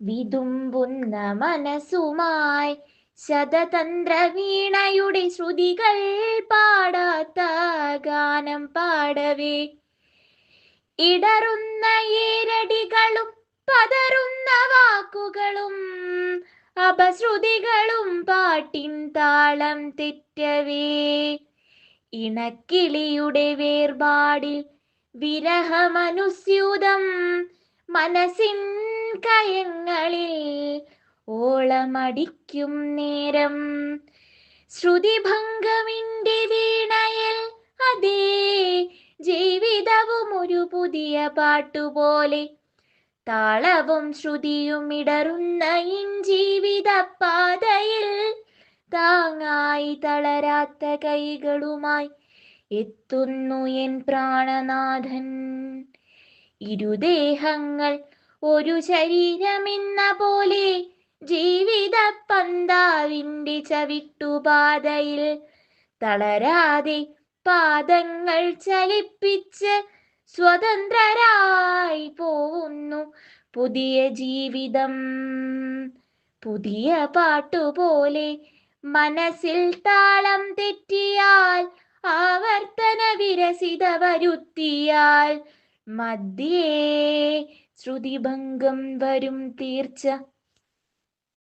വിതുമ്പുന്ന മനസ്സുമായി ശതതന്ത്ര വീണയുടെ ശ്രുതികൾ പാടാത്ത ഗാനം പാടവേ, ഇടറുന്ന ഈരടികളും പതറുന്ന വാക്കുകളും അപശ്രുതികളും പാട്ടിൻ താളം തെറ്റവേ, ഇണക്കിളിയുടെ വേർപാടിൽ വിരഹമനുസ്യൂതം മനസ്സിൻ കയങ്ങളിൽ ഓളമടിക്കും നേരം, ശ്രുതിഭംഗമിന്റെ വീണയിൽ അതേ ജീവിതവും ഒരു പുതിയ പാട്ടുപോലെ, താളവും ശ്രുതിയും ഇടറുന്ന ഇൻ ജീവിത പാതയിൽ താങ്ങായി തളരാത്ത കൈകളുമായി എത്തുന്നു എൻ പ്രാണനാഥൻ. ഇരുദേഹങ്ങൾ ഒരു ശരീരമെന്ന പോലെ ജീവിത പന്താവിന്റെ ചവിട്ടുപാതയിൽ തളരാതെ പാദങ്ങൾ ചലിപ്പിച്ച് സ്വതന്ത്രരായി പോവുന്നു പുതിയ ജീവിതം. പുതിയ പാട്ടുപോലെ മനസ്സിൽ താളം തെറ്റിയാൽ, ആവർത്തന വിരസിത വരുത്തിയാൽ മധ്യേ ശ്രുതിഭംഗം വരും തീർച്ച.